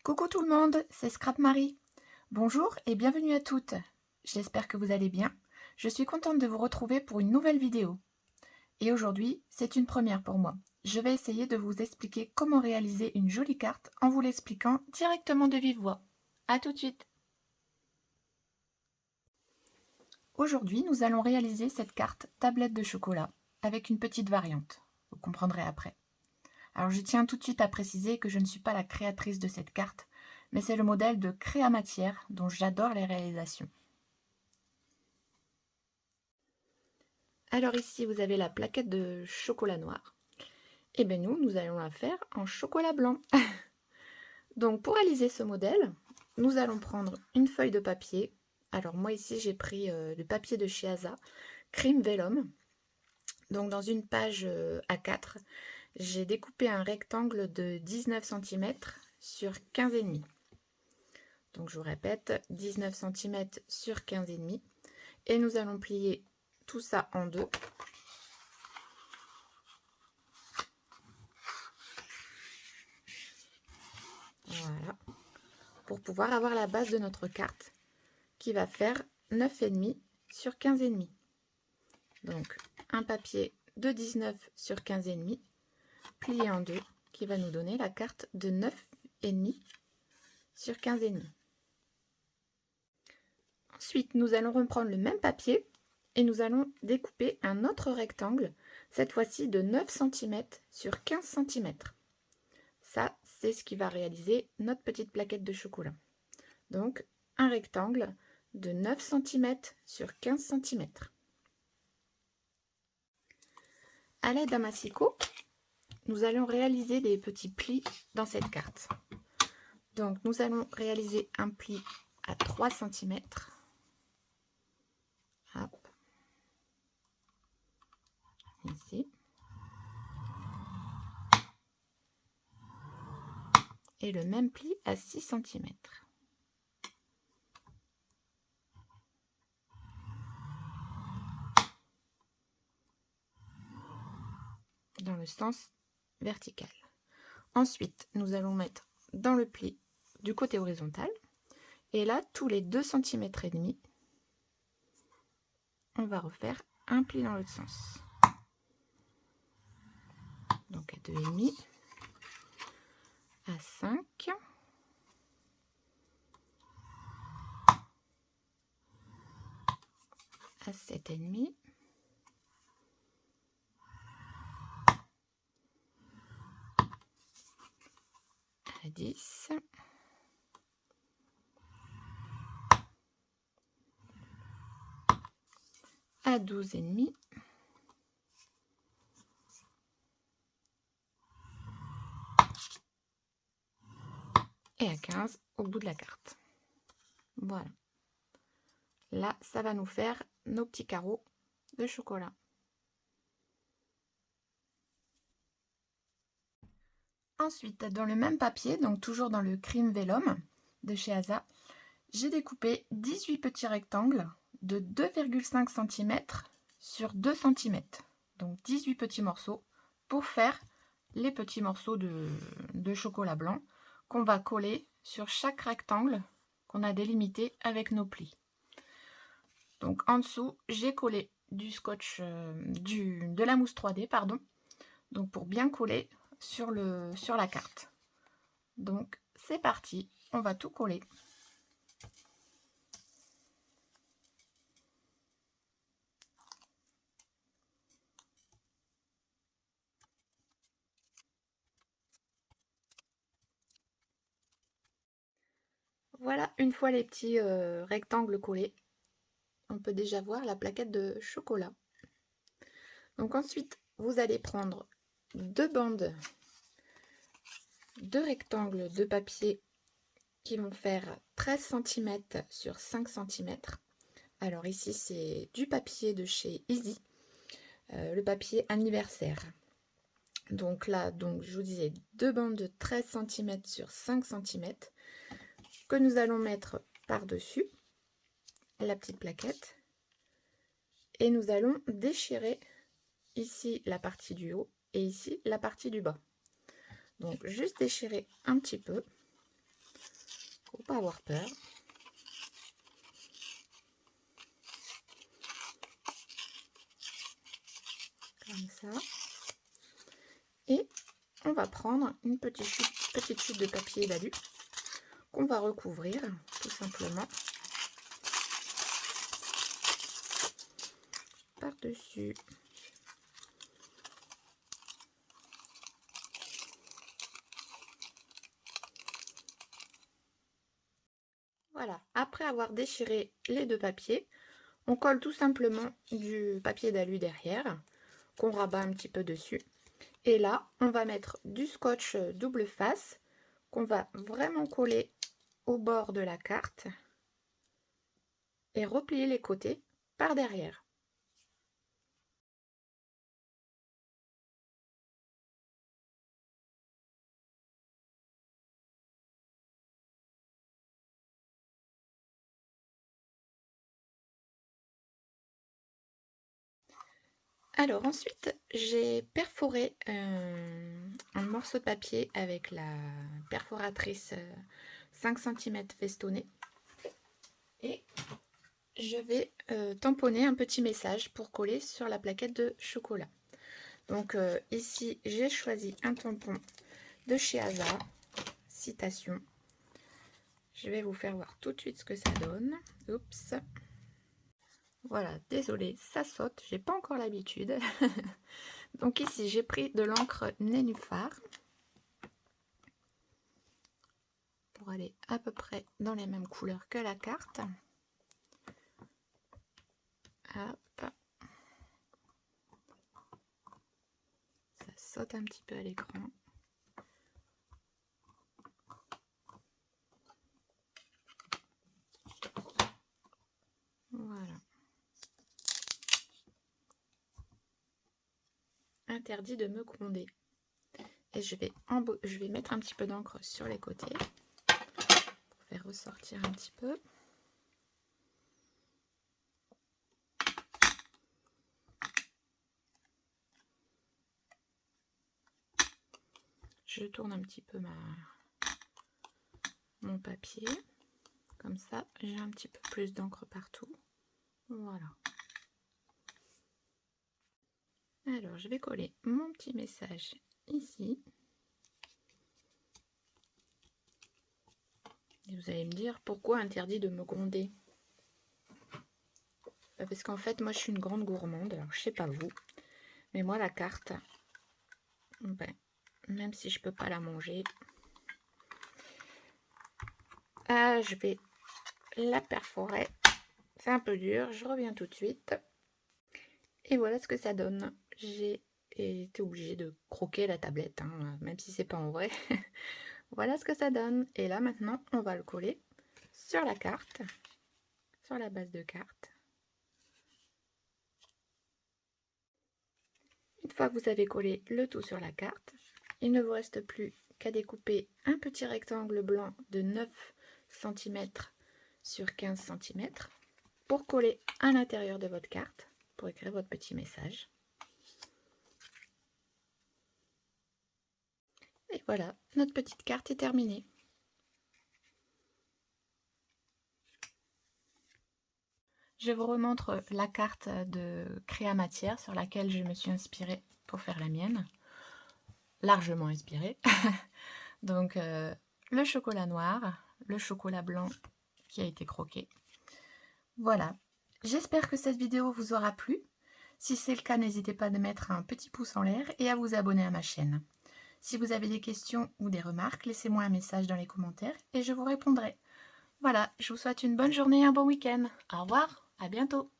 Coucou tout le monde, c'est Scrap Marie. Bonjour et bienvenue à toutes. J'espère que vous allez bien. Je suis contente de vous retrouver pour une nouvelle vidéo. Et aujourd'hui, c'est une première pour moi. Je vais essayer de vous expliquer comment réaliser une jolie carte en vous l'expliquant directement de vive voix. A tout de suite. Aujourd'hui, nous allons réaliser cette carte tablette de chocolat avec une petite variante. Vous comprendrez après. Alors je tiens tout de suite à préciser que je ne suis pas la créatrice de cette carte, mais c'est le modèle de Créamatière dont j'adore les réalisations. Alors ici vous avez la plaquette de chocolat noir. Et bien nous allons la faire en chocolat blanc. Donc pour réaliser ce modèle, nous allons prendre une feuille de papier. Alors moi ici j'ai pris le papier de chez Asa, Crime Vellum. Donc dans une page A4, j'ai découpé un rectangle de 19 cm sur 15,5. Donc je vous répète, 19 cm sur 15,5. Et nous allons plier tout ça en deux. Voilà. Pour pouvoir avoir la base de notre carte qui va faire 9,5 sur 15,5. Donc un papier de 19 sur 15,5 plié en deux qui va nous donner la carte de 9,5 sur 15,5. Ensuite, nous allons reprendre le même papier et nous allons découper un autre rectangle, cette fois-ci de 9 cm sur 15 cm. Ça, c'est ce qui va réaliser notre petite plaquette de chocolat. Donc, un rectangle de 9 cm sur 15 cm. À l'aide d'un massicot, nous allons réaliser des petits plis dans cette carte. Donc, nous allons réaliser un pli à 3 cm. Hop. Ici. Et le même pli à 6 cm. Dans le sens vertical. Ensuite, nous allons mettre dans le pli du côté horizontal. Et là, tous les 2 cm et demi, on va refaire un pli dans l'autre sens. Donc à 2,5, à 5, à 7,5, à 10, à 12,5, et à 15 au bout de la carte. Voilà. Là, ça va nous faire nos petits carreaux de chocolat. Ensuite, dans le même papier, donc toujours dans le Crime Vellum de chez Asa, j'ai découpé 18 petits rectangles de 2,5 cm sur 2 cm. Donc 18 petits morceaux pour faire les petits morceaux de chocolat blanc qu'on va coller sur chaque rectangle qu'on a délimité avec nos plis. Donc en dessous, j'ai collé du scotch, de la mousse 3D, pardon, donc pour bien coller sur la carte. Donc c'est parti, on va tout coller. Voilà, une fois les petits rectangles collés, on peut déjà voir la plaquette de chocolat. Donc ensuite, vous allez prendre deux bandes, deux rectangles de papier qui vont faire 13 cm sur 5 cm. Alors ici, c'est du papier de chez Easy, le papier anniversaire. Donc là, je vous disais, deux bandes de 13 cm sur 5 cm que nous allons mettre par-dessus la petite plaquette. Et nous allons déchirer ici la partie du haut et ici la partie du bas. Donc juste déchirer un petit peu Faut pas avoir peur. Comme ça. Et on va prendre une petite chute de papier d'alu qu'on va recouvrir tout simplement par-dessus. Voilà, après avoir déchiré les deux papiers, on colle tout simplement du papier d'alu derrière, qu'on rabat un petit peu dessus. Et là, on va mettre du scotch double face, qu'on va vraiment coller au bord de la carte et replier les côtés par derrière. Alors ensuite, j'ai perforé un morceau de papier avec la perforatrice 5 cm festonnée. Et je vais tamponner un petit message pour coller sur la plaquette de chocolat. Donc ici, j'ai choisi un tampon de chez Asa, citation. Je vais vous faire voir tout de suite ce que ça donne. Oups. Voilà, désolé, ça saute, j'ai pas encore l'habitude. Donc ici, j'ai pris de l'encre nénuphar pour aller à peu près dans les mêmes couleurs que la carte. Hop. Ça saute un petit peu à l'écran. Voilà. Interdit de me gronder. Et je vais mettre un petit peu d'encre sur les côtés pour faire ressortir un petit peu. Je tourne un petit peu mon papier. Comme ça, j'ai un petit peu plus d'encre partout. Voilà. Alors, je vais coller mon petit message ici. Et vous allez me dire, pourquoi interdit de me gronder? Parce qu'en fait, moi, je suis une grande gourmande. Alors, je sais pas vous, mais moi, la carte, ben, même si je peux pas la manger, je vais la perforer. C'est un peu dur, je reviens tout de suite. Et voilà ce que ça donne. J'ai été obligée de croquer la tablette, hein, même si c'est pas en vrai. Voilà ce que ça donne. Et là maintenant, on va le coller sur la carte, sur la base de carte. Une fois que vous avez collé le tout sur la carte, il ne vous reste plus qu'à découper un petit rectangle blanc de 9 cm sur 15 cm pour coller à l'intérieur de votre carte, pour écrire votre petit message. Et voilà, notre petite carte est terminée. Je vous remontre la carte de Créa Matière sur laquelle je me suis inspirée pour faire la mienne. Largement inspirée. Donc le chocolat noir, le chocolat blanc qui a été croqué. Voilà, j'espère que cette vidéo vous aura plu. Si c'est le cas, n'hésitez pas à mettre un petit pouce en l'air et à vous abonner à ma chaîne. Si vous avez des questions ou des remarques, laissez-moi un message dans les commentaires et je vous répondrai. Voilà, je vous souhaite une bonne journée et un bon week-end. Au revoir, à bientôt.